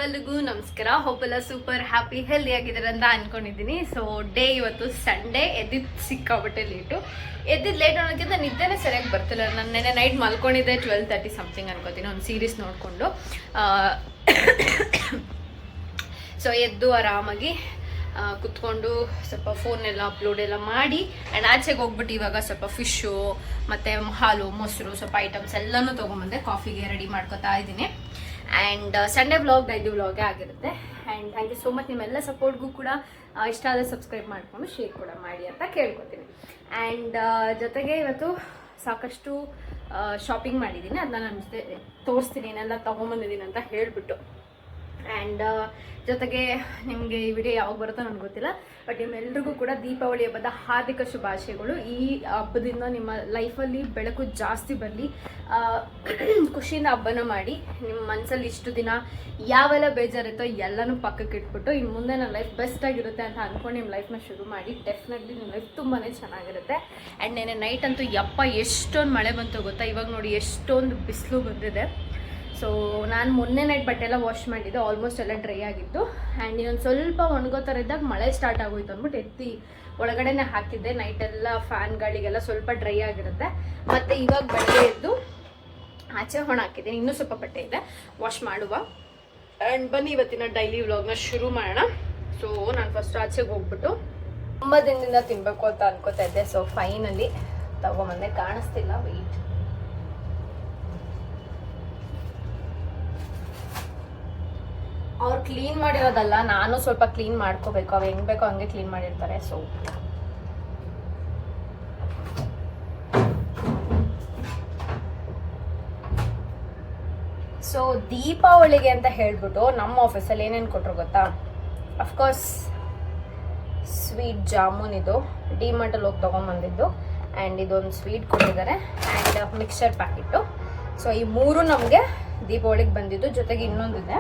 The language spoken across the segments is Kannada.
ಎಲ್ರಿಗೂ ನಮಸ್ಕಾರ. ಹೋಪ್ ಎಲ್ಲ ಸೂಪರ್ ಹ್ಯಾಪಿ ಹೆಲ್ದಿ ಆಗಿದ್ದಾರೆ ಅಂತ ಅನ್ಕೊಂಡಿದ್ದೀನಿ. ಸೊ ಡೇ ಇವತ್ತು ಸಂಡೇ. ಸಿಕ್ಕಾಬಿಟ್ಟೆ ಲೇಟು. ಲೇಟ್ ಅನ್ನೋದಕ್ಕಿಂತ ನಿದ್ದೆನೇ ಸರಿಯಾಗಿ ಬರ್ತಿಲ್ಲ. ನಾನು ನೆನ್ನೆ ನೈಟ್ ಮಲ್ಕೊಂಡಿದ್ದೆ 12:30 ಸಮಥಿಂಗ್ ಅನ್ಕೋತೀನಿ, ಒಂದು ಸೀರೀಸ್ ನೋಡಿಕೊಂಡು. ಸೊ ಎದ್ದು ಆರಾಮಾಗಿ ಕುತ್ಕೊಂಡು ಸ್ವಲ್ಪ ಫೋನೆಲ್ಲ ಅಪ್ಲೋಡ್ ಎಲ್ಲ ಮಾಡಿ ಆ್ಯಂಡ್ ಆಚೆಗೆ ಹೋಗ್ಬಿಟ್ಟು ಇವಾಗ ಸ್ವಲ್ಪ ಫಿಶ್ಶು ಮತ್ತು ಹಾಲು ಮೊಸರು ಸ್ವಲ್ಪ ಐಟಮ್ಸ್ ಎಲ್ಲನೂ ತೊಗೊಂಬಂದೆ. ಕಾಫಿಗೆ ರೆಡಿ ಮಾಡ್ಕೊತಾ ಇದ್ದೀನಿ. ಆ್ಯಂಡ್ ಸಂಡೇ ವ್ಲಾಗ್ ಡೈಲಿ ವ್ಲಾಗೇ ಆಗಿರುತ್ತೆ. And thank you so much. ನಿಮ್ಮೆಲ್ಲ ಸಪೋರ್ಟ್ಗೂ ಕೂಡ ಇಷ್ಟ ಆದರೆ ಸಬ್ಸ್ಕ್ರೈಬ್ ಮಾಡಿಕೊಂಡು ಶೇರ್ ಕೂಡ ಮಾಡಿ ಅಂತ ಕೇಳ್ಕೊತೀನಿ. ಆ್ಯಂಡ್ ಜೊತೆಗೆ ಇವತ್ತು ಸಾಕಷ್ಟು ಶಾಪಿಂಗ್ ಮಾಡಿದ್ದೀನಿ. ಅದನ್ನ ನನ್ನ ಜೊತೆ ತೋರಿಸ್ತೀನಿ, ಏನೆಲ್ಲ ತೊಗೊಂಬಂದಿದ್ದೀನಿ ಅಂತ ಹೇಳಿಬಿಟ್ಟು. ಆ್ಯಂಡ್ ಜೊತೆಗೆ ನಿಮಗೆ ಈ ವಿಡಿಯೋ ಯಾವಾಗ ಬರುತ್ತೋ ನನಗೆ ಗೊತ್ತಿಲ್ಲ, ಬಟ್ ನಿಮ್ಮೆಲ್ರಿಗೂ ಕೂಡ ದೀಪಾವಳಿ ಹಬ್ಬದ ಹಾರ್ದಿಕ ಶುಭಾಶಯಗಳು. ಈ ಹಬ್ಬದಿಂದ ನಿಮ್ಮ ಲೈಫಲ್ಲಿ ಬೆಳಕು ಜಾಸ್ತಿ ಬರಲಿ, ಖುಷಿಯಿಂದ ಹಬ್ಬನ ಮಾಡಿ. ನಿಮ್ಮ ಮನಸ್ಸಲ್ಲಿ ಇಷ್ಟು ದಿನ ಯಾವೆಲ್ಲ ಬೇಜಾರಿತ್ತೋ ಎಲ್ಲನೂ ಪಕ್ಕಕ್ಕೆ ಇಟ್ಬಿಟ್ಟು ಇನ್ನು ಮುಂದೆ ನನ್ನ ಲೈಫ್ ಬೆಸ್ಟ್ ಆಗಿರುತ್ತೆ ಅಂತ ಅಂದ್ಕೊಂಡು ನಿಮ್ಮ ಲೈಫ್ನ ಶುರು ಮಾಡಿ. ಡೆಫಿನೆಟ್ಲಿ ನಿಮ್ಮ ಲೈಫ್ ತುಂಬಾ ಚೆನ್ನಾಗಿರುತ್ತೆ. ಆ್ಯಂಡ್ ನೆನ್ನೆ ನೈಟ್ ಅಂತೂ ಎಷ್ಟೊಂದು ಮಳೆ ಬಂತು ಗೊತ್ತಾ. ಇವಾಗ ನೋಡಿ ಎಷ್ಟೊಂದು ಬಿಸಿಲು ಬಂದಿದೆ. ಸೊ ನಾನು ಮೊನ್ನೆ ನೈಟ್ ಬಟ್ಟೆ ಎಲ್ಲ ವಾಶ್ ಮಾಡಿದ್ದೆ, ಆಲ್ಮೋಸ್ಟ್ ಎಲ್ಲ ಡ್ರೈ ಆಗಿತ್ತು. ಆ್ಯಂಡ್ ಇನ್ನೊಂದು ಸ್ವಲ್ಪ ಒಣಗೋ ಥರ ಇದ್ದಾಗ ಮಳೆ ಸ್ಟಾರ್ಟ್ ಆಗೋಯ್ತು ಅಂದ್ಬಿಟ್ಟು ಎತ್ತಿ ಒಳಗಡೆನೆ ಹಾಕಿದ್ದೆ. ನೈಟೆಲ್ಲ ಫ್ಯಾನ್ಗಳಿಗೆಲ್ಲ ಸ್ವಲ್ಪ ಡ್ರೈ ಆಗಿರುತ್ತೆ. ಮತ್ತು ಇವಾಗ ಬಟ್ಟೆ ಎದ್ದು ಆಚೆ ಹೊಣ ಹಾಕಿದ್ದೀನಿ. ಇನ್ನೂ ಸ್ವಲ್ಪ ಬಟ್ಟೆ ಇದೆ, ವಾಶ್ ಮಾಡುವ. ಆ್ಯಂಡ್ ಬನ್ನಿ ಇವತ್ತಿನ ಡೈಲಿ ವ್ಲಾಗ್ನ ಶುರು ಮಾಡೋಣ. ಸೊ ನಾನು ಫಸ್ಟ್ ಆಚೆಗೆ ಹೋಗ್ಬಿಟ್ಟು ತುಂಬ ದಿನದಿಂದ ತಿನ್ನಬೇಕು ಅಂತ ಅನ್ಕೋತಾ ಇದ್ದೆ. ಸೊ ಫೈನಲಿ ತಗೊಂಬಂದೆ. ಕಾಣಿಸ್ತಿಲ್ಲ, ವೆಯ್ಟ್. ಅವ್ರು ಕ್ಲೀನ್ ಮಾಡಿರೋದಲ್ಲ, ನಾನು ಸ್ವಲ್ಪ ಕ್ಲೀನ್ ಮಾಡ್ಕೋಬೇಕು. ಅವು ಹೆಂಗೆ ಬೇಕೋ ಹಂಗೆ ಕ್ಲೀನ್ ಮಾಡಿರ್ತಾರೆ. ಸೊ ದೀಪಾವಳಿಗೆ ಅಂತ ಹೇಳ್ಬಿಟ್ಟು ನಮ್ಮ ಆಫೀಸಲ್ಲಿ ಏನೇನು ಕೊಟ್ಟರು ಗೊತ್ತಾ. ಅಫ್ಕೋರ್ಸ್ ಸ್ವೀಟ್ ಜಾಮೂನ್, ಇದು ಡಿಮಾರ್ಟಲ್ಲಿ ಹೋಗಿ ತೊಗೊಂಬಂದಿದ್ದು. ಆ್ಯಂಡ್ ಇದೊಂದು ಸ್ವೀಟ್ ಕೊಟ್ಟಿದ್ದಾರೆ ಆ್ಯಂಡ್ ಮಿಕ್ಸರ್ ಪ್ಯಾಕೆಟು. ಸೊ ಈ ಮೂರು ನಮಗೆ ದೀಪಾವಳಿಗೆ ಬಂದಿದ್ದು. ಜೊತೆಗೆ ಇನ್ನೊಂದಿದೆ,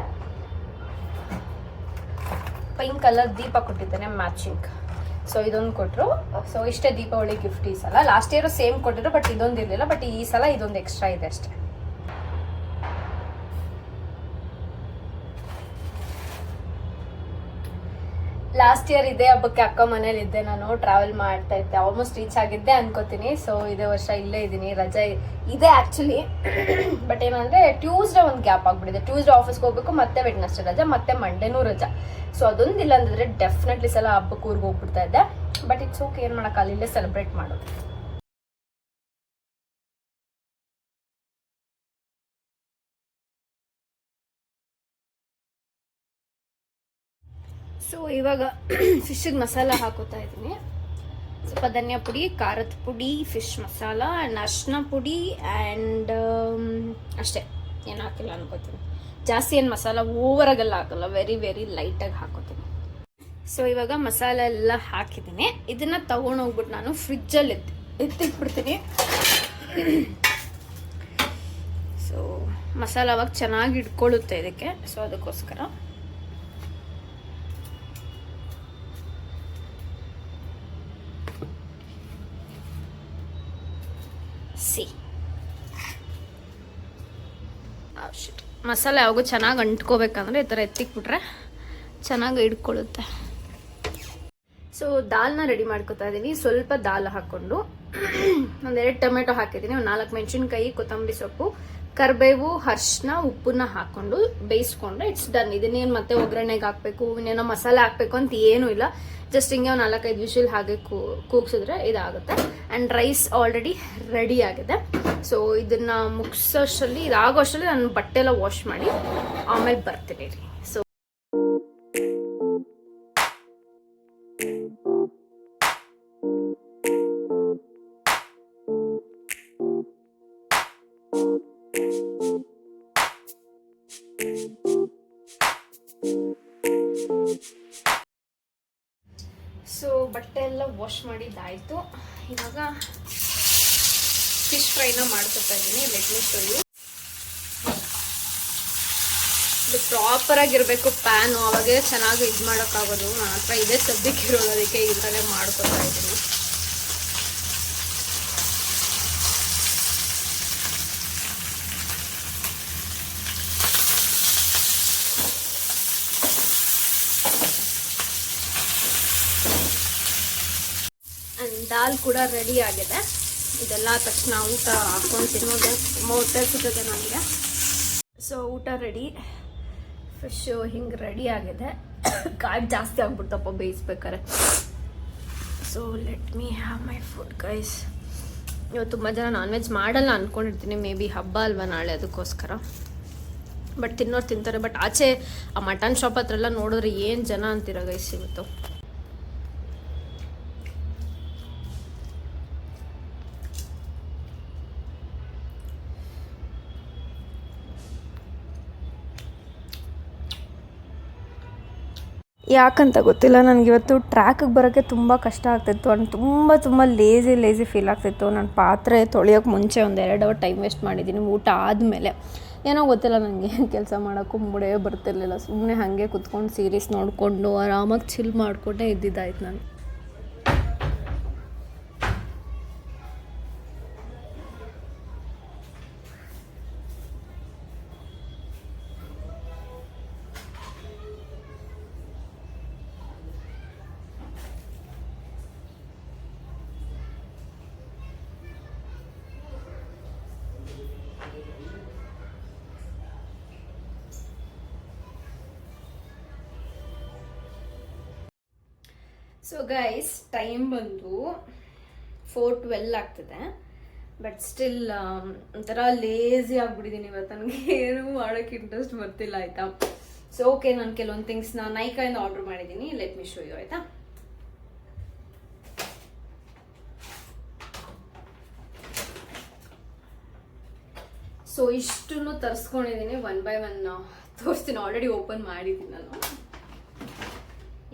ಪಿಂಕ್ ಕಲರ್ ದೀಪ ಕೊಟ್ಟಿದ್ದಾನೆ ಮ್ಯಾಚಿಂಗ್. ಸೊ ಇದೊಂದು ಕೊಟ್ಟರು. ಸೊ ಇಷ್ಟೇ ದೀಪಾವಳಿ ಗಿಫ್ಟ್ ಈ ಸಲ. ಲಾಸ್ಟ್ ಇಯರು ಸೇಮ್ ಕೊಟ್ಟಿದ್ರು, ಬಟ್ ಇದೊಂದು ಇರಲಿಲ್ಲ. ಬಟ್ ಈ ಸಲ ಇದೊಂದು ಎಕ್ಸ್ಟ್ರಾ ಇದೆ ಅಷ್ಟೇ. ಲಾಸ್ಟ್ ಇಯರ್ ಇದೇ ಹಬ್ಬಕ್ಕೆ ಅಕ್ಕ ಮನೇಲಿ ಇದ್ದೆ, ನಾನು ಟ್ರಾವೆಲ್ ಮಾಡ್ತಾ ಇದ್ದೆ. ಆಲ್ಮೋಸ್ಟ್ ರೀಚ್ ಆಗಿದ್ದೆ ಅನ್ಕೋತೀನಿ. ಸೊ ಇದೇ ವರ್ಷ ಇಲ್ಲೇ ಇದ್ದೀನಿ. ರಜೆ ಇದೆ ಆ್ಯಕ್ಚುಲಿ, ಬಟ್ ಏನಂದರೆ ಟ್ಯೂಸ್ಡೇ ಒಂದು ಗ್ಯಾಪ್ ಆಗಿಬಿಟ್ಟಿದೆ. ಟ್ಯೂಸ್ಡೇ ಆಫೀಸ್ಗೆ ಹೋಗ್ಬೇಕು, ಮತ್ತೆ ವೆಡ್ನೆಸ್ಡೇ ರಜೆ, ಮತ್ತೆ ಮಂಡೇನೂ ರಜೆ. ಸೊ ಅದೊಂದಿಲ್ಲ ಅಂದಿದ್ರೆ ಡೆಫಿನೆಟ್ಲಿ ಸಲ ಹಬ್ಬಕ್ಕೆ ಊರಿಗೆ ಹೋಗ್ಬಿಡ್ತಾ ಇದ್ದೆ. ಬಟ್ ಇಟ್ಸ್ ಓಕೆ, ಏನು ಮಾಡೋಕ್ಕಲ್ಲ, ಇಲ್ಲೇ ಸೆಲೆಬ್ರೇಟ್ ಮಾಡೋದು. ಸೊ ಇವಾಗ ಫಿಶ್ಗೆ ಮಸಾಲ ಹಾಕೋತಾ ಇದ್ದೀನಿ. ಸ್ವಲ್ಪ ಧನಿಯಾ ಪುಡಿ, ಖಾರದ ಪುಡಿ, ಫಿಶ್ ಮಸಾಲ ಆ್ಯಂಡ್ ಅರಿಶಿನ ಪುಡಿ ಆ್ಯಂಡ್ ಅಷ್ಟೇ, ಏನು ಹಾಕಿಲ್ಲ ಅನ್ಕೋತೀನಿ. ಜಾಸ್ತಿ ಏನು ಮಸಾಲ ಓವರಾಗೆಲ್ಲ ಹಾಕಲ್ಲ, ವೆರಿ ವೆರಿ ಲೈಟಾಗಿ ಹಾಕೋತೀನಿ. ಸೊ ಇವಾಗ ಮಸಾಲ ಎಲ್ಲ ಹಾಕಿದ್ದೀನಿ. ಇದನ್ನು ತೊಗೊಂಡೋಗ್ಬಿಟ್ಟು ನಾನು ಫ್ರಿಜ್ಜಲ್ಲಿ ಎತ್ತಿಟ್ಬಿಡ್ತೀನಿ. ಸೊ ಮಸಾಲ ಅವಾಗ ಚೆನ್ನಾಗಿ ಇಟ್ಕೊಳ್ಳುತ್ತೆ ಇದಕ್ಕೆ. ಸೊ ಅದಕ್ಕೋಸ್ಕರ ಮಸಾಲೆ ಯಾವಾಗೂ ಚೆನ್ನಾಗಿ ಅಂಟ್ಕೋಬೇಕಂದ್ರೆ ಈ ಥರ ಎತ್ತಿಕ್ಬಿಟ್ರೆ ಚೆನ್ನಾಗಿ ಹಿಡ್ಕೊಳ್ಳುತ್ತೆ. ಸೊ ದಾಲ್ನ ರೆಡಿ ಮಾಡ್ಕೊತಾ ಇದ್ದೀನಿ. ಸ್ವಲ್ಪ ದಾಲ್ ಹಾಕ್ಕೊಂಡು ಒಂದೆರಡು ಟೊಮೆಟೊ ಹಾಕಿದ್ದೀನಿ, ಒಂದು 4 ಮೆಣಸಿನ್ಕಾಯಿ, ಕೊತ್ತಂಬರಿ ಸೊಪ್ಪು, ಕರಿಬೇವು, ಅರಿಶಿನ, ಉಪ್ಪನ್ನ ಹಾಕ್ಕೊಂಡು ಬೇಯಿಸ್ಕೊಂಡ್ರೆ ಇಟ್ಸ್ ಡನ್. ಇದನ್ನೇನು ಮತ್ತೆ ಒಗ್ಗರಣೆಗೆ ಹಾಕಬೇಕು, ಇನ್ನೇನೋ ಮಸಾಲೆ ಹಾಕಬೇಕು ಅಂತ ಏನೂ ಇಲ್ಲ. ಜಸ್ಟ್ ಹಿಂಗೆ ಒಂದು 4-5 ವಿಷಲ್ ಹಾಗೆ ಕೂಗ್ಸಿದ್ರೆ ಇದಾಗುತ್ತೆ. ಆ್ಯಂಡ್ ರೈಸ್ ಆಲ್ರೆಡಿ ರೆಡಿ ಆಗಿದೆ. ಸೊ ಇದನ್ನು ಮುಗಿಸೋಷ್ಟರಲ್ಲಿ, ಇದಾಗೋ ಅಷ್ಟರಲ್ಲಿ ನಾನು ಬಟ್ಟೆ ಎಲ್ಲ ವಾಶ್ ಮಾಡಿ ಆಮೇಲೆ ಬರ್ತೀನಿ ರೀ. ಸೊ ಬಟ್ಟೆ ಎಲ್ಲ ವಾಶ್ ಮಾಡಿದ್ದಾಯಿತು. ಇವಾಗ ಫಿಶ್ ಫ್ರೈನ ಮಾಡ್ಕೊತಾ ಇದ್ದೀನಿ. Let me show you. ಇದು ಪ್ರಾಪರಾಗಿರಬೇಕು ಪ್ಯಾನು, ಅವಾಗೇ ಚೆನ್ನಾಗಿ ಇದು ಮಾಡೋಕ್ಕಾಗೋದು. ನನ್ನ ಹತ್ರ ಇದೇ ಸದ್ಯಕ್ಕೆ ಇರೋದು, ಅದಕ್ಕೆ ಇದರಲ್ಲೇ ಮಾಡ್ಕೊತಾ ಇದ್ದೀನಿ. ದಾಲ್ ಕೂಡ ರೆಡಿ ಆಗಿದೆ. ಇದೆಲ್ಲ ತಕ್ಷಣ ಊಟ ಹಾಕೊಂಡು ತಿನ್ನೋದು ತುಂಬ ಹೊಟ್ಟೆ ಸಿಗುತ್ತೆ ನನಗೆ. ಸೊ ಊಟ ರೆಡಿ, ಫಿಶು ಹಿಂಗೆ ರೆಡಿ ಆಗಿದೆ. ಘಾಟ್ ಜಾಸ್ತಿ ಆಗ್ಬಿಡ್ತಪ್ಪ ಬೇಯಿಸ್ಬೇಕಾರೆ. So let me have my food guys. ಇವತ್ತು ತುಂಬ ಜನ ನಾನ್ ವೆಜ್ ಮಾಡಲ್ಲ ಅಂದ್ಕೊಂಡಿರ್ತೀನಿ, ಮೇ ಬಿ ಹಬ್ಬ ಅಲ್ವಾ ನಾಳೆ, ಅದಕ್ಕೋಸ್ಕರ. ಬಟ್ ತಿನ್ನೋರು ತಿಂತಾರೆ. ಬಟ್ ಆಚೆ ಆ ಮಟನ್ ಶಾಪ್ ಹತ್ರ ಎಲ್ಲ ನೋಡಿದ್ರೆ ಏನು ಜನ ಅಂತೀರ ಗೈಸ್ ಇವತ್ತು. ಯಾಕಂತ ಗೊತ್ತಿಲ್ಲ, ನನಗಿವತ್ತು ಟ್ರ್ಯಾಕಿಗೆ ಬರೋಕ್ಕೆ ತುಂಬ ಕಷ್ಟ ಆಗ್ತಿತ್ತು. ಆ್ಯಂಡ್ ತುಂಬ ಲೇಸಿ ಫೀಲ್ ಆಗ್ತಿತ್ತು. ನಾನು ಪಾತ್ರೆ ತೊಳೆಯೋಕ್ಕೆ ಮುಂಚೆ ಒಂದು 2 ಅವರ್ ಟೈಮ್ ವೇಸ್ಟ್ ಮಾಡಿದ್ದೀನಿ ಊಟ ಆದಮೇಲೆ. ಏನೋ ಗೊತ್ತಿಲ್ಲ, ನನಗೆ ಏನು ಕೆಲಸ ಮಾಡೋಕ್ಕೂ ಮೂಡೇ ಬರ್ತಿರ್ಲಿಲ್ಲ. ಸುಮ್ಮನೆ ಹಾಗೆ ಕುತ್ಕೊಂಡು ಸೀರೀಸ್ ನೋಡಿಕೊಂಡು ಆರಾಮಾಗಿ ಚಿಲ್ ಮಾಡಿಕೊಂಡೇ ಇದ್ದಿದ್ದಾಯ್ತು ನಾನು. ಸೊ ಗೈಸ್, ಟೈಮ್ ಬಂದು 4:12 ಆಗ್ತಿದೆ. ಬಟ್ ಸ್ಟಿಲ್ ಒಂಥರ ಲೇಸಿ ಆಗ್ಬಿಟ್ಟಿದ್ದೀನಿ ಇವತ್ತು. ನನಗೆ ಏನೂ ಮಾಡೋಕ್ಕೆ ಇಂಟ್ರೆಸ್ಟ್ ಬರ್ತಿಲ್ಲ, ಆಯಿತಾ. ಸೊ ಓಕೆ, ನಾನು ಕೆಲವೊಂದು ಥಿಂಗ್ಸ್ನ ನೈಕಾಯಿಂದ ಆರ್ಡರ್ ಮಾಡಿದ್ದೀನಿ. ಲೆಟ್ ಮಿ ಶೋ ಯು, ಆಯಿತಾ. ಸೊ ಇಷ್ಟನ್ನು ತರಿಸ್ಕೊಂಡಿದ್ದೀನಿ, 1 by 1 ತೋರಿಸ್ತೀನಿ. ಆಲ್ರೆಡಿ ಓಪನ್ ಮಾಡಿದ್ದೀನಿ ನಾನು.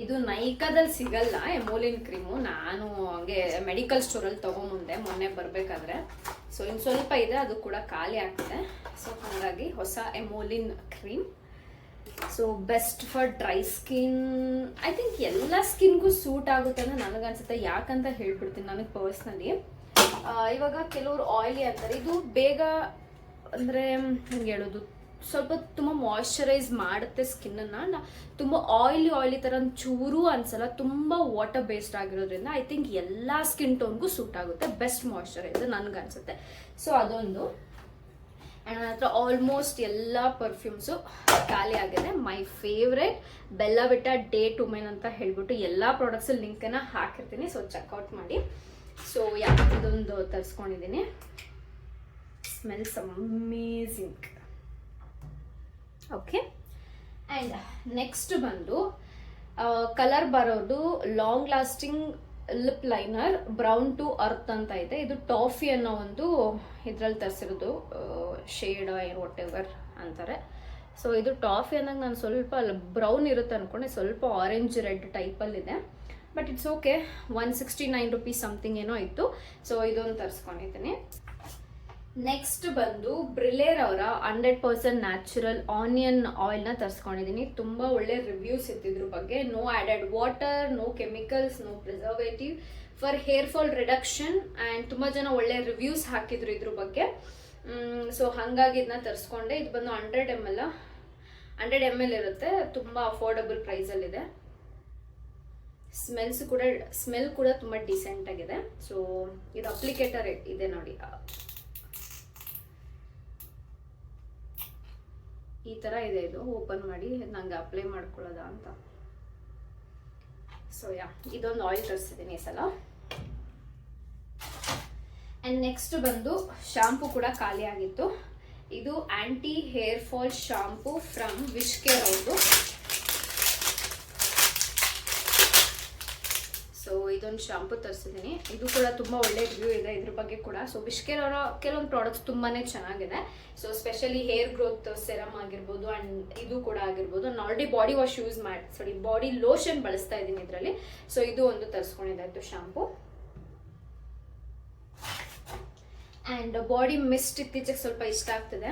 ಇದು ನೈಕಾದಲ್ಲಿ ಸಿಗಲ್ಲ, ಎಮೋಲಿನ್ ಕ್ರೀಮು. ನಾನು ಹಂಗೆ ಮೆಡಿಕಲ್ ಸ್ಟೋರಲ್ಲಿ ತೊಗೊಂಬಂದೆ ಮೊನ್ನೆ ಬರಬೇಕಾದ್ರೆ. ಸೊ ಇನ್ನು ಸ್ವಲ್ಪ ಇದೆ, ಅದು ಕೂಡ ಖಾಲಿ ಆಗ್ತಿದೆ. ಸೊ ಹಾಗಾಗಿ ಹೊಸ Emolene cream. So best for dry skin. I think ಎಲ್ಲ ಸ್ಕಿನ್ಗೂ ಸೂಟ್ ಆಗುತ್ತೆ ಅಂತ ನನಗನ್ಸುತ್ತೆ. ಯಾಕಂತ ಹೇಳ್ಬಿಡ್ತೀನಿ, ನನಗೆ ಪರ್ಸ್ನಲಿ ಇವಾಗ ಕೆಲವರು ಆಯಿಲಿ ಅಂತಾರೆ. ಇದು ಬೇಗ ಅಂದರೆ ಹೆಂಗೆ ಹೇಳೋದು, ಸ್ವಲ್ಪ ತುಂಬ ಮಾಯ್ಶ್ಚರೈಸ್ ಮಾಡುತ್ತೆ ಸ್ಕಿನ್ನನ್ನು. ತುಂಬ ಆಯಿಲಿ ಥರ ಚೂರು ಅನ್ಸಲ್ಲ. ತುಂಬ ವಾಟರ್ ಬೇಸ್ಡ್ ಆಗಿರೋದ್ರಿಂದ ಐ ಥಿಂಕ್ ಎಲ್ಲ ಸ್ಕಿನ್ ಟೋನ್ಗೂ ಸೂಟ್ ಆಗುತ್ತೆ. ಬೆಸ್ಟ್ ಮಾಯ್ಶ್ಚರೈಸರ್ ನನಗನ್ಸುತ್ತೆ. ಸೊ ಅದೊಂದು. ಆ್ಯಂಡ್ ನನ್ನ ಹತ್ರ ಆಲ್ಮೋಸ್ಟ್ ಎಲ್ಲ ಪರ್ಫ್ಯೂಮ್ಸು ಖಾಲಿ ಆಗಿದೆ. ಮೈ ಫೇವ್ರೆಟ್ ಬೆಲ್ಲ ವಿಟ ಡೇ ಟು ಮೆನ್ ಅಂತ ಹೇಳ್ಬಿಟ್ಟು ಎಲ್ಲ ಪ್ರಾಡಕ್ಟ್ಸಲ್ಲಿ ಲಿಂಕನ್ನು ಹಾಕಿರ್ತೀನಿ. ಸೊ ಚೆಕ್ಔಟ್ ಮಾಡಿ. ಸೊ ಇದೊಂದು ತರಿಸ್ಕೊಂಡಿದ್ದೀನಿ. Smells amazing. Okay. And next ಬಂದು ಕಲರ್ ಬರೋದು long lasting lip liner brown to earth ಅಂತ ಇದೆ. ಇದು ಟಾಫಿ ಅನ್ನೋ ಒಂದು ಇದರಲ್ಲಿ ತರಿಸಿರೋದು, ಶೇಡ್ ಏನು ವಾಟ್ ಎವರ್ ಅಂತಾರೆ. ಸೊ ಇದು ಟಾಫಿ ಅನ್ನೋದು ನಾನು ಸ್ವಲ್ಪ ಬ್ರೌನ್ ಇರುತ್ತೆ ಅಂದ್ಕೊಂಡೆ, ಸ್ವಲ್ಪ ಆರೆಂಜ್ ರೆಡ್ ಟೈಪಲ್ಲಿದೆ. But it's okay. 169 rupees something ಏನೋ ಇತ್ತು. ಸೊ ಇದೊಂದು ತರಿಸ್ಕೊಂಡಿದ್ದೀನಿ. ನೆಕ್ಸ್ಟ್ ಬಂದು ಬ್ರಿಲೇರ್ ಅವರ 100% ನ್ಯಾಚುರಲ್ ಆನಿಯನ್ ಆಯಿಲ್ನ ತರಿಸ್ಕೊಂಡಿದ್ದೀನಿ. ತುಂಬ ಒಳ್ಳೆ ರಿವ್ಯೂಸ್ ಇತ್ತಿದ್ರ ಬಗ್ಗೆ. No added water, no chemicals, no preservative, for hair fall reduction. And ತುಂಬ ಜನ ಒಳ್ಳೆ ರಿವ್ಯೂಸ್ ಹಾಕಿದ್ರು ಇದ್ರ ಬಗ್ಗೆ. ಸೊ ಹಾಗಾಗಿ ಇದನ್ನ ತರಿಸ್ಕೊಂಡೆ. ಇದು ಬಂದು 100 ml ಇರುತ್ತೆ. ತುಂಬ ಅಫೋರ್ಡಬಲ್ ಪ್ರೈಸಲ್ಲಿದೆ. ಸ್ಮೆಲ್ ಕೂಡ ತುಂಬ ಡಿಸೆಂಟ್ ಆಗಿದೆ. ಸೊ ಇದು ಅಪ್ಲಿಕೇಟರ್ ಇದೆ ನೋಡಿ, ಈ ಥರ ಇದೆ. ಇದು ಓಪನ್ ಮಾಡಿ ನಂಗೆ ಅಪ್ಲೈ ಮಾಡ್ಕೊಳ್ಳೋದ ಅಂತ. ಸೊ ಇದೊಂದು ಆಯಿಲ್ ತರಿಸಿದ್ದೀನಿ ಈ ಸಲ. ಆ್ಯಂಡ್ ನೆಕ್ಸ್ಟ್ ಬಂದು ಶಾಂಪೂ ಕೂಡ ಖಾಲಿ ಆಗಿತ್ತು. ಇದು anti hair fall shampoo from Wish Care ಅವ್ರದ್ದು. ಸೊ ಇದೊಂದು ಶಾಂಪೂ ತರಿಸಿದ್ದೀನಿ. ಇದು ಕೂಡ ತುಂಬ ಒಳ್ಳೆ ರಿವ್ಯೂ ಇದೆ ಇದ್ರ ಬಗ್ಗೆ ಕೂಡ. ಸೊ ವಿಶ್ ಕೇರ್ ಅವರ ಕೆಲವೊಂದು ಪ್ರಾಡಕ್ಟ್ಸ್ ತುಂಬಾ ಚೆನ್ನಾಗಿದೆ. So specially hair growth serum ಆಗಿರ್ಬೋದು, ಆ್ಯಂಡ್ ಇದು ಕೂಡ ಆಗಿರ್ಬೋದು. ನಾನು already body wash body lotion ಬಳಸ್ತಾ ಇದ್ದೀನಿ ಇದರಲ್ಲಿ. ಸೊ ಇದು ಒಂದು ತರಿಸ್ಕೊಂಡಿದ್ದಾಯ್ತು ಶಾಂಪೂ. ಆ್ಯಂಡ್ ಬಾಡಿ ಮಿಸ್ಟ್ ಇತ್ತೀಚೆಗೆ ಸ್ವಲ್ಪ ಇಷ್ಟ ಆಗ್ತಿದೆ.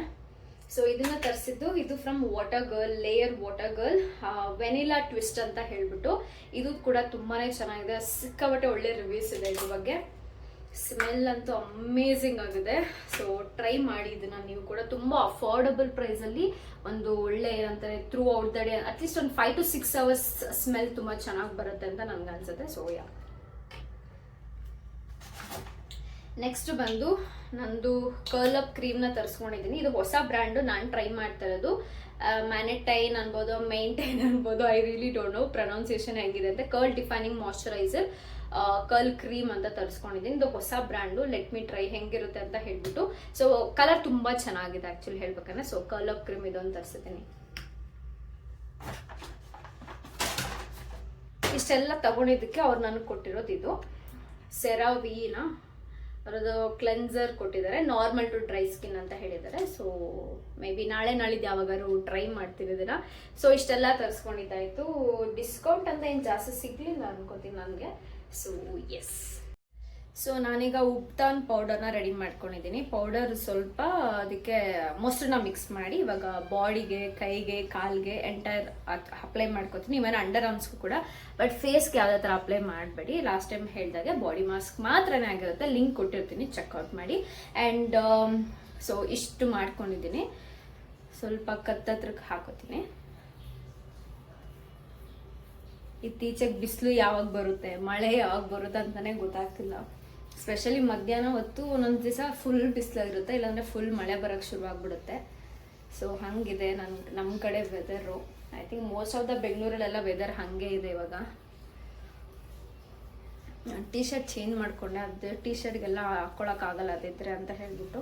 ಸೊ ಇದನ್ನ ತರಿಸಿದ್ದು, ಇದು from water girl, layer water girl vanilla twist ಅಂತ ಹೇಳ್ಬಿಟ್ಟು. ಇದು ಕೂಡ ತುಂಬಾನೇ ಚೆನ್ನಾಗಿದೆ. ಸಿಕ್ಕಾಪಟ್ಟೆ ಒಳ್ಳೆ ರಿವ್ಯೂಸ್ ಇದೆ ಇದ್ರ ಬಗ್ಗೆ. ಸ್ಮೆಲ್ ಅಂತೂ ಅಮೇಝಿಂಗ್ ಆಗಿದೆ. ಸೊ ಟ್ರೈ ಮಾಡಿ ಇದನ್ನ ನೀವು ಕೂಡ. ತುಂಬ ಅಫೋರ್ಡಬಲ್ ಪ್ರೈಸಲ್ಲಿ ಒಂದು ಒಳ್ಳೆ ಏನಂತಾರೆ through out the day at least ಒಂದು 5 to 6 hours ಸ್ಮೆಲ್ ತುಂಬ ಚೆನ್ನಾಗಿ ಬರುತ್ತೆ ಅಂತ ನನಗೆ ಅನ್ಸುತ್ತೆ. ಸೊ ನೆಕ್ಸ್ಟ್ ಬಂದು ನಂದು ಕರ್ಲ್ ಅಪ್ ಕ್ರೀಮ್ನ ತರಿಸ್ಕೊಂಡಿದ್ದೀನಿ. ಇದು ಹೊಸ ಬ್ರ್ಯಾಂಡು, ನಾನು ಟ್ರೈ ಮಾಡ್ತಾ ಇರೋದು. ಮ್ಯಾನೆಟೈನ್ ಅನ್ಬೋದು, ಮೈಂಟೈನ್ ಅನ್ಬೋದು, I really don't know pronunciation ಹೆಂಗಿದೆ ಅಂತ. Curl defining moisturiser curl cream ಅಂತ ತರಿಸ್ಕೊಂಡಿದ್ದೀನಿ. ಇದು ಹೊಸ ಬ್ರ್ಯಾಂಡು. ಲೆಟ್ ಮಿ ಟ್ರೈ ಹೆಂಗಿರುತ್ತೆ ಅಂತ ಹೇಳ್ಬಿಟ್ಟು. ಸೊ ಕಲರ್ ತುಂಬ ಚೆನ್ನಾಗಿದೆ ಆ್ಯಕ್ಚುಲಿ ಹೇಳ್ಬೇಕಂದ್ರೆ. ಸೊ ಕರ್ಲ್ ಅಪ್ ಕ್ರೀಮ್ ಇದೊಂದು ತರಿಸಿದ್ದೀನಿ. ಇಷ್ಟೆಲ್ಲ ತಗೊಂಡಿದ್ದಕ್ಕೆ ಅವ್ರು ನನಗೆ ಕೊಟ್ಟಿರೋದು ಇದು ಸೆರಾವಿನ ಅವರದು ಕ್ಲೆನ್ಸರ್ ಕೊಟ್ಟಿದ್ದಾರೆ. ನಾರ್ಮಲ್ ಟು ಡ್ರೈ ಸ್ಕಿನ್ ಅಂತ ಹೇಳಿದ್ದಾರೆ. ಸೊ ಮೇ ಬಿ ನಾಳೆ ನಾಳಿದ್ದು ಯಾವಾಗಾದ್ರು ಟ್ರೈ ಮಾಡ್ತೀವಿ ಇದನ್ನ. ಸೊ ಇಷ್ಟೆಲ್ಲ ತರಿಸ್ಕೊಂಡಿದ್ದಾಯಿತು. ಡಿಸ್ಕೌಂಟ್ ಅಂತ ಏನು ಜಾಸ್ತಿ ಸಿಗಲಿಲ್ಲ ಅನ್ಕೋತೀನಿ ನನಗೆ. ಸೊ ಎಸ್, ಸೊ ನಾನೀಗ ಉಪ್ತಾನ್ ಪೌಡರ್ನ ರೆಡಿ ಮಾಡ್ಕೊಂಡಿದ್ದೀನಿ. ಪೌಡರ್ ಸ್ವಲ್ಪ ಅದಕ್ಕೆ ಮೊಸರನ್ನ ಮಿಕ್ಸ್ ಮಾಡಿ ಇವಾಗ ಬಾಡಿಗೆ, ಕೈಗೆ, ಕಾಲ್ಗೆ ಎಂಟೈರ್ ಅಪ್ಲೈ ಮಾಡ್ಕೊತೀನಿ. ಇವನ್ ಅಂಡರ್ ಆರ್ಮ್ಸ್ಗೂ ಕೂಡ. ಬಟ್ ಫೇಸ್ಗೆ ಯಾವುದೇ ಥರ ಅಪ್ಲೈ ಮಾಡಬೇಡಿ. ಲಾಸ್ಟ್ ಟೈಮ್ ಹೇಳಿದಾಗೆ ಬಾಡಿ ಮಾಸ್ಕ್ ಮಾತ್ರನೇ ಆಗಿರುತ್ತೆ. ಲಿಂಕ್ ಕೊಟ್ಟಿರ್ತೀನಿ, ಚೆಕ್ಔಟ್ ಮಾಡಿ. ಆ್ಯಂಡ್ ಸೊ ಇಷ್ಟು ಮಾಡ್ಕೊಂಡಿದ್ದೀನಿ. ಸ್ವಲ್ಪ ಕತ್ತತ್ರಕ್ಕೆ ಹಾಕೋತೀನಿ. ಇತ್ತೀಚೆಗೆ ಬಿಸಿಲು ಯಾವಾಗ ಬರುತ್ತೆ, ಮಳೆ ಯಾವಾಗ ಬರುತ್ತೆ ಅಂತಲೇ ಗೊತ್ತಾಗ್ತಿಲ್ಲ. ಸ್ಪೆಷಲಿ ಮಧ್ಯಾಹ್ನ ಹೊತ್ತು ಒಂದೊಂದು ದಿವಸ ಫುಲ್ ಬಿಸಿಲಾಗಿರುತ್ತೆ, ಇಲ್ಲಾಂದರೆ ಫುಲ್ ಮಳೆ ಬರೋಕ್ಕೆ ಶುರು ಆಗ್ಬಿಡುತ್ತೆ. ಸೊ ಹಾಗಿದೆ ನಮ್ಮ ಕಡೆ weather. I think most of the ಬೆಂಗಳೂರಲ್ಲೆಲ್ಲ ವೆದರ್ ಹಾಗೆ ಇದೆ ಇವಾಗ. ಟೀ ಶರ್ಟ್ ಚೇಂಜ್ ಮಾಡಿಕೊಂಡೆ, ಅದು ಟೀ ಶರ್ಟ್ಗೆಲ್ಲ ಹಾಕ್ಕೊಳಕ್ಕಾಗಲ್ಲ ಅದಿದ್ರೆ ಅಂತ ಹೇಳ್ಬಿಟ್ಟು.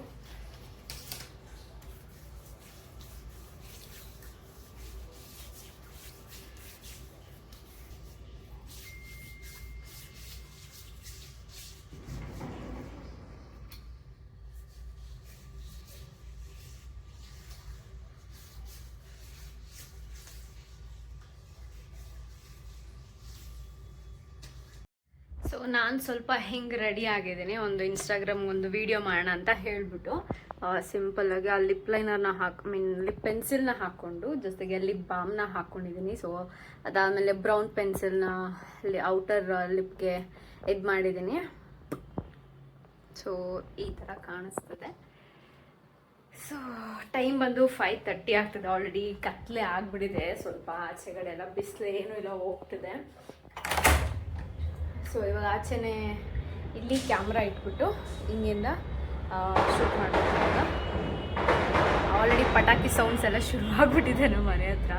ಸೊ ನಾನು ಸ್ವಲ್ಪ ಹಿಂಗೆ ರೆಡಿ ಆಗಿದ್ದೀನಿ. ಒಂದು ಇನ್ಸ್ಟಾಗ್ರಾಮ್ಗೆ ಒಂದು ವಿಡಿಯೋ ಮಾಡೋಣ ಅಂತ ಹೇಳಿಬಿಟ್ಟು ಸಿಂಪಲ್ಲಾಗಿ ಆ ಲಿಪ್ ಲೈನರ್ನ ಲಿಪ್ ಪೆನ್ಸಿಲ್ನ ಹಾಕ್ಕೊಂಡು ಜೊತೆಗೆ ಲಿಪ್ ಬಾಮ್ನ ಹಾಕ್ಕೊಂಡಿದ್ದೀನಿ. ಸೊ ಅದಾದಮೇಲೆ ಬ್ರೌನ್ ಪೆನ್ಸಿಲ್ನ ಔಟರ್ ಲಿಪ್ಗೆ ಇದು ಮಾಡಿದ್ದೀನಿ. ಸೊ ಈ ಥರ ಕಾಣಿಸ್ತದೆ. ಸೊ ಟೈಮ್ ಬಂದು 5:30 ಆಗ್ತದೆ. ಆಲ್ರೆಡಿ ಕತ್ಲೆ ಆಗಿಬಿಟ್ಟಿದೆ. ಸ್ವಲ್ಪ ಆಚೆಗಡೆಲ್ಲ ಬಿಸಿಲು ಏನೂ ಇಲ್ಲ, ಹೋಗ್ತಿದೆ. ಸೊ ಇವಾಗ ಆಚೆನೆ ಇಲ್ಲಿ ಕ್ಯಾಮ್ರಾ ಇಟ್ಬಿಟ್ಟು ಹಿಂಗಿಂದ ಶೂಟ್ ಮಾಡ್ಬೇಕು. ಆಲ್ರೆಡಿ ಪಟಾಕಿ ಸೌಂಡ್ಸ್ ಎಲ್ಲ ಶುರು ಆಗ್ಬಿಟ್ಟಿದೆ ನಮ್ಮ ಮನೆ ಹತ್ರ.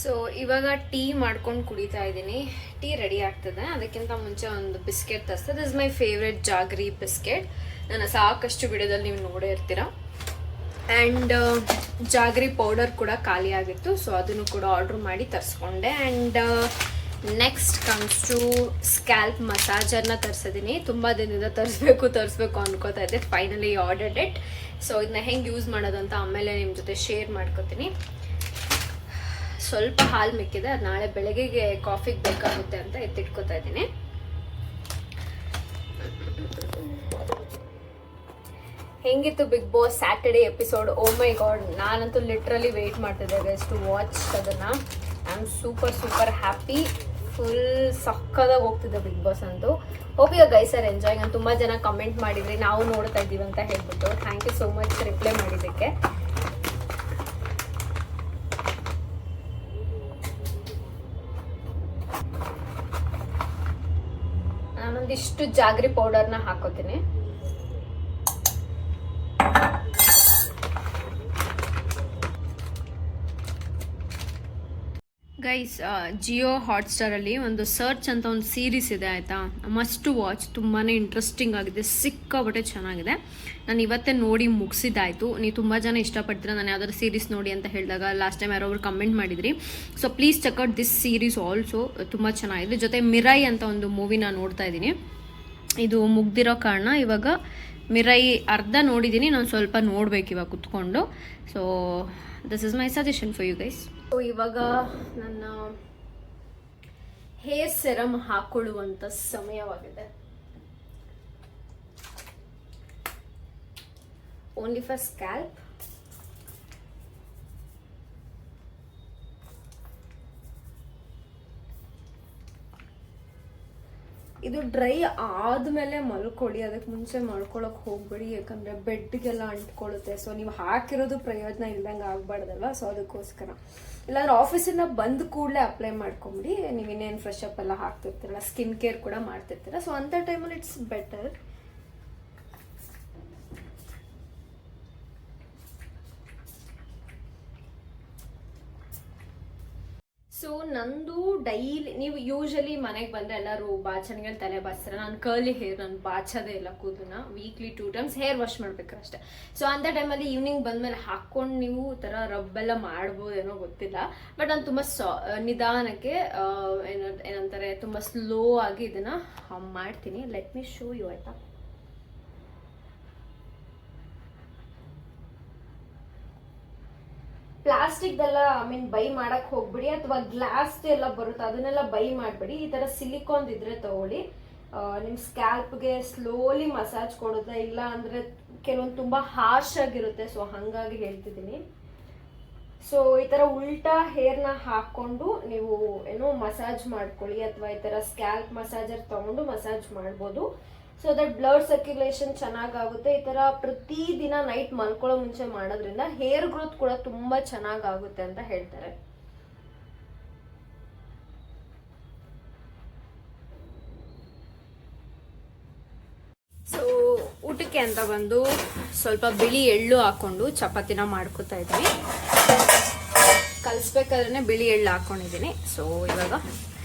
ಸೊ ಇವಾಗ ಟೀ ಮಾಡ್ಕೊಂಡು ಕುಡಿತಾ ಇದ್ದೀನಿ. ಟೀ ರೆಡಿ ಆಗ್ತದೆ. ಅದಕ್ಕಿಂತ ಮುಂಚೆ ಒಂದು ಬಿಸ್ಕೆಟ್ ತರಿಸ್ತದೆ. This my favourite jaggery biscuit. ನಾನು ಸಾಕಷ್ಟು ವಿಡಿಯೋದಲ್ಲಿ ನೀವು ನೋಡೇ ಇರ್ತೀರ. ಆ್ಯಂಡ್ ಜಾಗ್ರಿ ಪೌಡರ್ ಕೂಡ ಖಾಲಿ ಆಗಿತ್ತು. ಸೊ ಅದನ್ನು ಕೂಡ ಆರ್ಡ್ರ್ ಮಾಡಿ ತರಿಸ್ಕೊಂಡೆ. And next comes to scalp ಮಸಾಜರ್ನ ತರಿಸಿದ್ದೀನಿ. ತುಂಬ ದಿನದಿಂದ ತರಿಸ್ಬೇಕು ಅನ್ಕೋತಾ ಇದ್ದೆ. Finally ordered it. ಸೊ ಇದನ್ನ ಹೆಂಗೆ ಯೂಸ್ ಮಾಡೋದು ಅಂತ ಆಮೇಲೆ ನಿಮ್ಮ ಜೊತೆ ಶೇರ್ ಮಾಡ್ಕೋತೀನಿ. ಸ್ವಲ್ಪ ಹಾಲು ಮಿಕ್ಕಿದೆ, ಅದು ನಾಳೆ ಬೆಳಗ್ಗೆಗೆ ಕಾಫಿಗೆ ಬೇಕಾಗುತ್ತೆ ಅಂತ ಎತ್ತಿಟ್ಕೋತಾ ಇದ್ದೀನಿ. ಹೆಂಗಿತ್ತು Bigg Boss Saturday episode? Oh my god, ನಾನಂತೂ ಲಿಟ್ರಲಿ ವೆಯ್ಟ್ ಮಾಡ್ತಿದ್ದೆ ಗೈಸ್ ಟು ವಾಚ್ ಅದನ್ನು. I am super happy. Full ಸಕ್ಕದಾಗಿ ಹೋಗ್ತಿದ್ದೆ ಬಿಗ್ ಬಾಸ್ ಅಂತೂ. Hope you guys are enjoying. ನಾನು ತುಂಬ ಜನ ಕಮೆಂಟ್ ಮಾಡಿದ್ರಿ ನಾವು ನೋಡ್ತಾ ಇದ್ದೀವಿ ಅಂತ ಹೇಳ್ಬಿಟ್ಟು. Thank you so much reply ಮಾಡಿದ್ದಕ್ಕೆ. ನಾನೊಂದಿಷ್ಟು ಜಾಗ್ರಿ ಪೌಡರ್ನ ಹಾಕೋತೀನಿ. ಗೈಸ್, ಜಿಯೋ ಹಾಟ್ಸ್ಟಾರಲ್ಲಿ ಒಂದು ಸರ್ಚ್ ಅಂತ ಒಂದು ಸೀರೀಸ್ ಇದೆ ಆಯಿತಾ. Must watch. ತುಂಬಾ ಇಂಟ್ರೆಸ್ಟಿಂಗ್ ಆಗಿದೆ, ಸಿಕ್ಕಾಬಟ್ಟೆ ಚೆನ್ನಾಗಿದೆ. ನಾನು ಇವತ್ತೇ ನೋಡಿ ಮುಗಿಸಿದ್ದಾಯಿತು. ನೀವು ತುಂಬ ಜನ ಇಷ್ಟಪಡ್ತೀರ ನಾನು ಯಾವ್ದಾದ್ರು ಸೀರೀಸ್ ನೋಡಿ ಅಂತ ಹೇಳಿದಾಗ ಲಾಸ್ಟ್ ಟೈಮ್ ಯಾರೊಬ್ರು ಕಮೆಂಟ್ ಮಾಡಿದ್ರಿ. So please check out this series also. ತುಂಬ ಚೆನ್ನಾಗಿದೆ. ಜೊತೆ ಮಿರೈ ಅಂತ ಒಂದು ಮೂವಿ ನಾನು ನೋಡ್ತಾ ಇದ್ದೀನಿ. ಇದು ಮುಗ್ದಿರೋ ಕಾರಣ ಇವಾಗ ಮಿರೈ ಅರ್ಧ ನೋಡಿದ್ದೀನಿ. ನಾನು ಸ್ವಲ್ಪ ನೋಡ್ಬೇಕು ಇವಾಗ ಕುತ್ಕೊಂಡು. So this is my suggestion for you guys. So ಇವಾಗ ನನ್ನ ಹೇರ್ ಸೆರಮ್ ಹಾಕೊಳ್ಳುವಂಥ ಸಮಯವಾಗಿದೆ. Only for scalp. ಇದು ಡ್ರೈ ಆದಮೇಲೆ ಮಲ್ಕೊಳ್ಳಿ, ಅದಕ್ಕೆ ಮುಂಚೆ ಮಲ್ಕೊಳಕ್ಕೆ ಹೋಗ್ಬೇಡಿ, ಯಾಕಂದರೆ ಬೆಡ್ಗೆಲ್ಲ ಅಂಟ್ಕೊಳ್ಳುತ್ತೆ. ಸೊ ನೀವು ಹಾಕಿರೋದು ಪ್ರಯೋಜನ ಇಲ್ದಂಗೆ ಆಗಬಾರ್ದಲ್ವ, ಸೊ ಅದಕ್ಕೋಸ್ಕರ. ಇಲ್ಲಾಂದ್ರೆ ಆಫೀಸಿಂದ ಬಂದ ಕೂಡಲೇ ಅಪ್ಲೈ ಮಾಡ್ಕೊಂಬಿಡಿ. ನೀವು ಇನ್ನೇನು ಫ್ರೆಶ್ ಅಪ್ ಎಲ್ಲ ಹಾಕ್ತಿರ್ತೀರಲ್ಲ, ಸ್ಕಿನ್ ಕೇರ್ ಕೂಡ ಮಾಡ್ತಿರ್ತೀರ, ಸೊ ಅಂಥ ಟೈಮಲ್ಲಿ ಇಟ್ಸ್ ಬೆಟರ್. ಸೊ ನಂದು ಡೈಲಿ, ನೀವು ಯೂಶಲಿ ಮನೆಗೆ ಬಂದರೆ ಎಲ್ಲರೂ ಬಾಚಣಿಗೆಲ್ಲಿ ತಲೆ ಬಾಚ್ತಾರೆ. ನಾನು ಕರ್ಲಿ ಹೇರ್, ನಾನು ಬಾಚೋದೇ ಇಲ್ಲ ಕೂದಲನ್ನ. ವೀಕ್ಲಿ 2 times ಹೇರ್ ವಾಶ್ ಮಾಡ್ಬೇಕು ಅಷ್ಟೇ. ಸೊ ಅಂಥ ಟೈಮಲ್ಲಿ ಈವ್ನಿಂಗ್ ಬಂದಮೇಲೆ ಹಾಕ್ಕೊಂಡು ನೀವು ಥರ ರಬ್ಬೆಲ್ಲ ಮಾಡ್ಬೋದೇನೋ ಗೊತ್ತಿಲ್ಲ, ಬಟ್ ನಾನು ತುಂಬ ನಿಧಾನಕ್ಕೆ ಏನಂತಾರೆ ತುಂಬ ಸ್ಲೋ ಆಗಿ ಇದನ್ನು ಮಾಡ್ತೀನಿ. ಲೆಟ್ ಮಿ ಶೋ ಯು, ಆಯಿತಾ? ಪ್ಲಾಸ್ಟಿಕ್ದೆಲ್ಲ ಬೈ ಮಾಡಕ್ ಹೋಗ್ಬಿಡಿ, ಅಥವಾ ಗ್ಲಾಸ್ ಎಲ್ಲ ಬರುತ್ತೆ ಅದನ್ನೆಲ್ಲ ಬೈ ಮಾಡಬೇಡಿ. ಈ ತರ ಸಿಲಿಕಾನ್ ಇದ್ರೆ ತಗೊಳ್ಳಿ. ನಿಮ್ ಸ್ಕ್ಯಾಲ್ಪ್ಗೆ ಸ್ಲೋಲಿ ಮಸಾಜ್ ಕೊಡುತ್ತೆ. ಇಲ್ಲ ಅಂದ್ರೆ ಕೆಲವೊಂದು ತುಂಬಾ ಹಾರ್ಶ್ ಆಗಿರುತ್ತೆ, ಸೊ ಹಂಗಾಗಿ ಹೇಳ್ತಿದ್ದೀನಿ. ಸೊ ಈ ತರ ಉಲ್ಟಾ ಹೇರ್ನ ಹಾಕೊಂಡು ನೀವು ಮಸಾಜ್ ಮಾಡ್ಕೊಳ್ಳಿ, ಅಥವಾ ಈ ತರ ಸ್ಕ್ಯಾಲ್ಪ್ ಮಸಾಜರ್ ತಗೊಂಡು ಮಸಾಜ್ ಮಾಡ್ಬೋದು. ಸೊ ದಟ್ ಬ್ಲಡ್ ಸರ್ಕ್ಯುಲೇಷನ್ ಚೆನ್ನಾಗಾಗುತ್ತೆ. ಈ ಥರ ಪ್ರತಿದಿನ ನೈಟ್ ಮಲ್ಕೊಳ್ಳೋ ಮುಂಚೆ ಮಾಡೋದ್ರಿಂದ ಹೇರ್ ಗ್ರೋತ್ ಕೂಡ ತುಂಬ ಚೆನ್ನಾಗಾಗುತ್ತೆ ಅಂತ ಹೇಳ್ತಾರೆ. ಸೊ ಊಟಕ್ಕೆ ಅಂತ ಬಂದು ಸ್ವಲ್ಪ ಬಿಳಿ ಎಳ್ಳು ಹಾಕೊಂಡು ಚಪಾತಿನ ಮಾಡ್ಕೊತಾ ಇದ್ದೀನಿ. ಕಲಿಸ್ಬೇಕಾದ್ರೆ ಬಿಳಿ ಎಳ್ಳು ಹಾಕೊಂಡಿದ್ದೀನಿ. ಸೊ ಇವಾಗ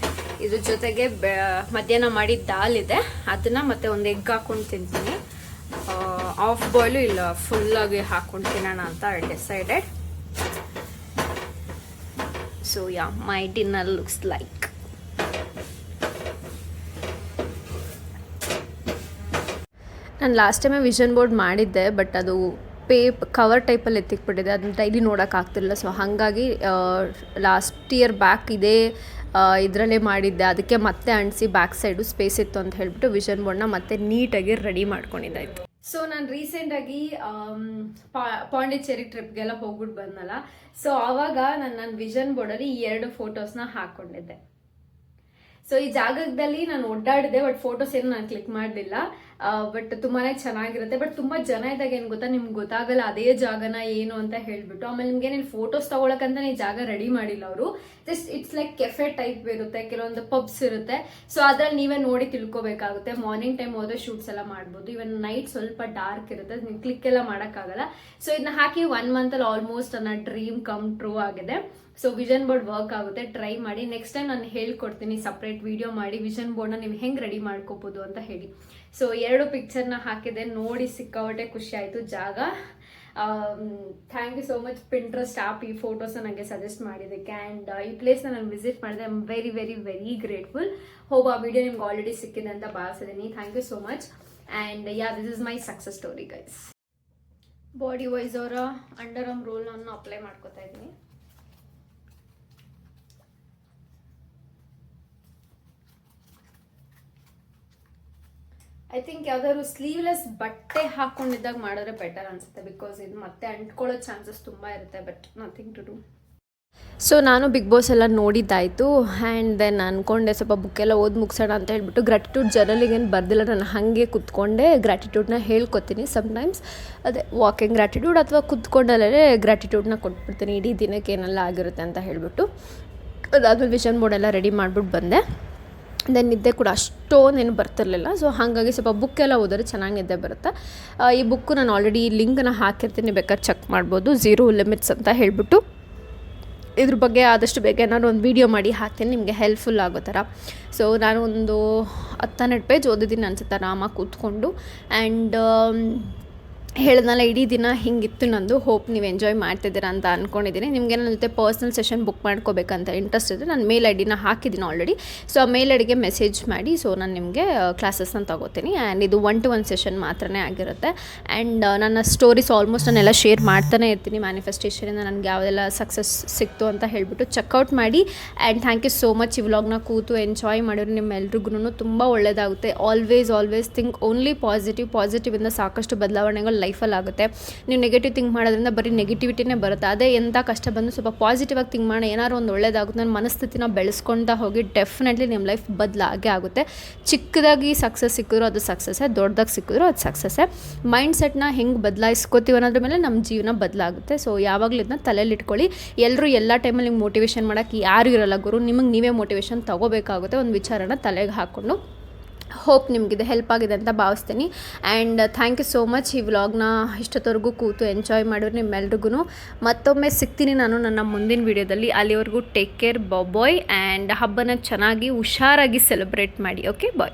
ಇದ್ರ ಜೊತೆಗೆ ಮಧ್ಯಾಹ್ನ ಮಾಡಿದ ದಾಲ್ ಇದೆ, ಅದನ್ನ ಮತ್ತೆ ಒಂದು ಎಗ್ ಹಾಕೊಂಡು ತಿಂತೀನಿ. ಆಫ್ ಬಾಯ್ಲು ಇಲ್ಲ ಫುಲ್ಲಾಗಿ ಹಾಕೊಂಡು ತಿನ್ನೋಣ ಅಂತ decided. So yeah, my dinner looks like. ನಾನು ಲಾಸ್ಟ್ ಟೈಮೇ ವಿಷನ್ ಬೋರ್ಡ್ ಮಾಡಿದ್ದೆ, ಬಟ್ ಅದು ಕವರ್ ಟೈಪಲ್ಲಿ ಎತ್ತಿಕ್ಬಿಟ್ಟಿದೆ, ಅದನ್ನ ಡೈಲಿ ನೋಡೋಕ್ಕಾಗ್ತಿರಲಿಲ್ಲ. ಸೊ ಹಾಗಾಗಿ ಲಾಸ್ಟ್ ಇಯರ್ ಬ್ಯಾಕ್ ಇದೇ ಇದರಲ್ಲೇ ಮಾಡಿದ್ದೆ, ಅದಕ್ಕೆ ಮತ್ತೆ ಅಂಟಿಸಿ ಬ್ಯಾಕ್ ಸೈಡು ಸ್ಪೇಸ್ ಇತ್ತು ಅಂತ ಹೇಳ್ಬಿಟ್ಟು ವಿಷನ್ ಬೋರ್ಡ್ನ ಮತ್ತೆ ನೀಟಾಗಿ ರೆಡಿ ಮಾಡ್ಕೊಂಡಿದ್ದಾಯಿತು. ಸೊ ನಾನು ರೀಸೆಂಟಾಗಿ ಪಾಂಡಿಚೇರಿ ಟ್ರಿಪ್ಗೆಲ್ಲ ಹೋಗ್ಬಿಟ್ಟು ಬಂದಲ್ಲ, ಸೊ ಆವಾಗ ನನ್ನ ವಿಷನ್ ಬೋರ್ಡಲ್ಲಿ ಈ 2 ಫೋಟೋಸ್ನ ಹಾಕ್ಕೊಂಡಿದ್ದೆ. ಸೊ ಈ ಜಾಗದಲ್ಲಿ ನಾನು ಓಡಾಡಿದೆ, ಬಟ್ ಫೋಟೋಸ್ ಏನು ನಾನು ಕ್ಲಿಕ್ ಮಾಡಲಿಲ್ಲ. ಬಟ್ ತುಂಬಾ ಚೆನ್ನಾಗಿರುತ್ತೆ. ಬಟ್ ತುಂಬ ಜನ ಇದ್ದಾಗ ಏನು ಗೊತ್ತಾ, ನಿಮ್ಗೆ ಗೊತ್ತಾಗಲ್ಲ ಅದೇ ಜಾಗನ ಏನು ಅಂತ ಹೇಳ್ಬಿಟ್ಟು. ಆಮೇಲೆ ನಿಮ್ಗೆ ಏನೇನು ಫೋಟೋಸ್ ತಗೊಳಕಂತ ಈ ಜಾಗ ರೆಡಿ ಮಾಡಿಲ್ಲ ಅವರು. Just it's like cafe type ಇರುತ್ತೆ, ಕೆಲವೊಂದು ಪಬ್ಸ್ ಇರುತ್ತೆ. ಸೊ ಅದ್ರಲ್ಲಿ ನೀವೇ ನೋಡಿ ತಿಳ್ಕೊಬೇಕಾಗುತ್ತೆ. ಮಾರ್ನಿಂಗ್ ಟೈಮ್ ಹೋದ್ರೆ ಶೂಟ್ಸ್ ಎಲ್ಲ ಮಾಡ್ಬೋದು. ಇವನ್ ನೈಟ್ ಸ್ವಲ್ಪ ಡಾರ್ಕ್ ಇರುತ್ತೆ, ನೀವು ಕ್ಲಿಕ್ ಎಲ್ಲ ಮಾಡೋಕ್ಕಾಗಲ್ಲ. ಸೊ ಇದನ್ನ ಹಾಕಿ 1 monthಲ್ಲಿ ಆಲ್ಮೋಸ್ಟ್ ನನ್ನ ಡ್ರೀಮ್ ಕಮ್ ಟ್ರೂ ಆಗಿದೆ. ಸೊ ವಿಷನ್ ಬೋರ್ಡ್ ವರ್ಕ್ ಆಗುತ್ತೆ, ಟ್ರೈ ಮಾಡಿ. ನೆಕ್ಸ್ಟ್ ಟೈಮ್ ನಾನು ಹೇಳ್ಕೊಡ್ತೀನಿ ಸಪ್ರೇಟ್ ವಿಡಿಯೋ ಮಾಡಿ ವಿಷನ್ ಬೋರ್ಡ್ನ ನೀವು ಹೆಂಗೆ ರೆಡಿ ಮಾಡ್ಕೋಬೋದು ಅಂತ ಹೇಳಿ. ಸೊ 2 ಪಿಕ್ಚರ್ನ ಹಾಕಿದೆ, ನೋಡಿ ಸಿಕ್ಕಾಪಟ್ಟೆ ಖುಷಿ ಆಯಿತು ಜಾಗ. Thank you so much Pinterest app ಈ ಫೋಟೋಸ್ನ ನನಗೆ ಸಜೆಸ್ಟ್ ಮಾಡಿದ್ದಕ್ಕೆ. ಆ್ಯಂಡ್ ಈ ಪ್ಲೇಸ್ನ ನಾನು ವಿಸಿಟ್ ಮಾಡಿದೆ. I am very very very grateful. Hope ಆ ವಿಡಿಯೋ ನಿಮ್ಗೆ ಆಲ್ರೆಡಿ ಸಿಕ್ಕಿದೆ ಅಂತ ಭಾವಿಸಿದ್ದೀನಿ. Thank you so much. And yeah, this is my success story guys. Body wise ಅವರ ಅಂಡರ್ ಆರ್ಮ್ ರೋಲ್ ನಾನು ಅಪ್ಲೈ ಮಾಡ್ಕೋತಾ ಇದ್ದೀನಿ. ಐ ಥಿಂಕ್ ಯಾವ್ದಾದ್ರು ಸ್ಲೀವ್ಲೆಸ್ ಬಟ್ಟೆ ಹಾಕೊಂಡಿದ್ದಾಗ ಮಾಡಿದ್ರೆ ಬೆಟರ್ ಅನ್ಸುತ್ತೆ, ಬಿಕಾಸ್ ಇದು ಮತ್ತೆ ಅಂಟ್ಕೊಳ್ಳೋ ಚಾನ್ಸಸ್ ತುಂಬ ಇರುತ್ತೆ. But nothing to do. So ನಾನು ಬಿಗ್ ಬಾಸ್ ಎಲ್ಲ ನೋಡಿದ್ದಾಯಿತು. ಆ್ಯಂಡ್ ದೆನ್ ಅಂದ್ಕೊಂಡೆ ಸ್ವಲ್ಪ ಬುಕ್ಕೆಲ್ಲ ಓದಿ ಮುಗಿಸೋಣ ಅಂತ ಹೇಳ್ಬಿಟ್ಟು ಗ್ರ್ಯಾಟಿಟ್ಯೂಡ್ ಜರ್ನಲಿಗೇನು ಬರ್ದಿಲ್ಲ, ನಾನು ಹಾಗೆ ಕುತ್ಕೊಂಡೆ ಗ್ರ್ಯಾಟಿಟ್ಯೂಡ್ನ ಹೇಳ್ಕೊತೀನಿ. ಸಮ್ಟೈಮ್ಸ್ ಅದೇ ವಾಕಿಂಗ್ ಗ್ರ್ಯಾಟಿಟ್ಯೂಡ್ ಅಥವಾ ಕುತ್ಕೊಂಡಲ್ಲೇ ಗ್ರ್ಯಾಟಿಟ್ಯೂಡ್ನ ಕೊಟ್ಬಿಡ್ತೀನಿ ಇಡೀ ದಿನಕ್ಕೆ ಏನೆಲ್ಲ ಆಗಿರುತ್ತೆ ಅಂತ ಹೇಳ್ಬಿಟ್ಟು. ಅದಾದ್ಮೇಲೆ ವಿಷನ್ ಬೋರ್ಡ್ ಎಲ್ಲ ರೆಡಿ ಮಾಡಿಬಿಟ್ಟು ಬಂದೆ. ದೆನ್ ನಿದ್ದೆ ಕೂಡ ಅಷ್ಟೊಂದೇನು ಬರ್ತಿರಲಿಲ್ಲ. ಸೊ ಹಾಗಾಗಿ ಸ್ವಲ್ಪ ಬುಕ್ಕೆಲ್ಲ ಓದಿದ್ರೆ ಚೆನ್ನಾಗಿ ನಿದ್ದೆ ಬರುತ್ತೆ. ಈ ಬುಕ್ಕು ನಾನು ಆಲ್ರೆಡಿ ಲಿಂಕ್ನ ಹಾಕಿರ್ತೀನಿ, ಬೇಕಾದ್ರೆ ಚೆಕ್ ಮಾಡ್ಬೋದು. 0 ಲಿಮಿಟ್ಸ್ ಅಂತ ಹೇಳ್ಬಿಟ್ಟು. ಇದ್ರ ಬಗ್ಗೆ ಆದಷ್ಟು ಬೇಗ ನಾನು ಒಂದು ವೀಡಿಯೋ ಮಾಡಿ ಹಾಕ್ತೀನಿ, ನಿಮಗೆ ಹೆಲ್ಪ್ಫುಲ್ ಆಗೋ ಥರ. ಸೊ ನಾನು ಒಂದು 10-12 ಪೇಜ್ ಓದಿದ್ದೀನಿ ಅನ್ಸುತ್ತೆ ಆರಾಮಾಗಿ ಕೂತ್ಕೊಂಡು. ಆ್ಯಂಡ್ ಹೇಳಿದ್ನಲ್ಲ ಇಡೀ ದಿನ ಹಿಂಗಿತ್ತು ನಂದು. ಹೋಪ್ ನೀವು ಎಂಜಾಯ್ ಮಾಡ್ತಿದ್ದೀರಾ ಅಂತ ಅಂದ್ಕೊಂಡಿದ್ದೀನಿ. ನಿಮಗೆ ನನ್ನ ಜೊತೆ ಪರ್ಸ್ನಲ್ ಸೆಷನ್ ಬುಕ್ ಮಾಡ್ಕೋಬೇಕಂತ ಇಂಟ್ರೆಸ್ಟ್ ಇದ್ದರೆ ನಾನು ಮೇಲ್ ಐಡಿನ ಹಾಕಿದ್ದೀನಿ ಆಲ್ರೆಡಿ. ಸೊ ಆ ಮೇಲ್ ಐಡಿಗೆ ಮೆಸೇಜ್ ಮಾಡಿ, ಸೊ ನಾನು ನಿಮಗೆ ಕ್ಲಾಸಸ್ನ ತೊಗೋತೀನಿ. ಆ್ಯಂಡ್ ಇದು 1-to-1 ಸೆಷನ್ ಮಾತ್ರನೇ ಆಗಿರುತ್ತೆ. ಆ್ಯಂಡ್ ನನ್ನ ಸ್ಟೋರೀಸ್ ಆಲ್ಮೋಸ್ಟ್ ನಾನೆಲ್ಲ ಶೇರ್ ಮಾಡ್ತಾನೆ ಇರ್ತೀನಿ. ಮ್ಯಾನಿಫೆಸ್ಟೇಷನಿಂದ ನನಗೆ ಯಾವುದೆಲ್ಲ ಸಕ್ಸಸ್ ಸಿಕ್ತು ಅಂತ ಹೇಳಿಬಿಟ್ಟು ಚೆಕ್ಔಟ್ ಮಾಡಿ. And thank you so much. ಈ ವ್ಲಾಗ್ನ ಕೂತು ಎಂಜಾಯ್ ಮಾಡಿದ್ರೆ ನಿಮ್ಮೆಲ್ರಿಗೂ ತುಂಬ ಒಳ್ಳೆಯದಾಗುತ್ತೆ. ಆಲ್ವೇಸ್ ಥಿಂಕ್ ಓನ್ಲಿ ಪಾಸಿಟಿವಿಂದ ಸಾಕಷ್ಟು ಬದಲಾವಣೆಗಳು ಲೈಫಲ್ಲಿ ಆಗುತ್ತೆ. ನೀವು ನೆಗೆಟಿವ್ ಥಿಂಕ್ ಮಾಡೋದ್ರಿಂದ ಬರೀ ನೆಗೆಟಿವಿಟಿನೇ ಬರುತ್ತೆ. ಅದೇ ಎಂಥ ಕಷ್ಟ ಬಂದು ಸ್ವಲ್ಪ ಪಾಸಿಟಿವ್ ಆಗಿ ಥಿಂಕ್ ಮಾಡಿ ಏನಾದ್ರು ಒಂದು ಒಳ್ಳೇದಾಗುತ್ತೆ, ನನ್ನ ಮನಸ್ಥಿತಿನ ಬೆಳೆಸ್ಕೊಳ್ತಾ ಹೋಗಿ ಡೆಫಿನೆಟ್ಲಿ ನಿಮ್ಮ ಲೈಫ್ ಬದಲಾಗೇ ಆಗುತ್ತೆ. ಚಿಕ್ಕದಾಗಿ ಸಕ್ಸಸ್ ಸಿಕ್ಕಿದ್ರು ಅದು ಸಕ್ಸಸ್ಸೇ, ದೊಡ್ಡದಾಗಿ ಸಿಕ್ಕಿದ್ರು ಅದು ಸಕ್ಸಸ್ಸೇ. ಮೈಂಡ್ ಸೆಟ್ನ ಹೆಂಗೆ ಬದಲಾಯಿಸ್ಕೋತೀವಿ ಅನ್ನೋದ್ರ ಮೇಲೆ ನಮ್ಮ ಜೀವನ ಬದಲಾಗುತ್ತೆ. ಸೊ ಯಾವಾಗಲೂ ಇದನ್ನ ತಲೆಯಲ್ಲಿ ಇಟ್ಕೊಳ್ಳಿ. ಎಲ್ಲರೂ ಎಲ್ಲ ಟೈಮಲ್ಲಿ ನಿಮ್ಗೆ ಮೋಟಿವೇಶನ್ ಮಾಡೋಕ್ಕೆ ಯಾರು ಇರೋಲ್ಲ ಗುರು, ನಿಮಗೆ ನೀವೇ ಮೋಟಿವೇಶನ್ ತೊಗೋಬೇಕಾಗುತ್ತೆ ಒಂದು ವಿಚಾರನ ತಲೆಗೆ ಹಾಕ್ಕೊಂಡು. ಹೋಪ್ ನಿಮಗಿದೆ ಹೆಲ್ಪ್ ಆಗಿದೆ ಅಂತ ಭಾವಿಸ್ತೀನಿ. And thank you so much ಈ ವ್ಲಾಗ್ನ ಇಷ್ಟೊತ್ತವರೆಗೂ ಕೂತು ಎಂಜಾಯ್ ಮಾಡಿದ್ರೆ ನಿಮ್ಮೆಲ್ರಿಗೂ. ಮತ್ತೊಮ್ಮೆ ಸಿಗ್ತೀನಿ ನಾನು ನನ್ನ ಮುಂದಿನ ವೀಡಿಯೋದಲ್ಲಿ. ಅಲ್ಲಿವರೆಗೂ ಟೇಕ್ ಕೇರ್, ಬಾಯ್. ಆ್ಯಂಡ್ ಹಬ್ಬನ ಚೆನ್ನಾಗಿ ಹುಷಾರಾಗಿ ಸೆಲೆಬ್ರೇಟ್ ಮಾಡಿ. ಓಕೆ, ಬಾಯ್.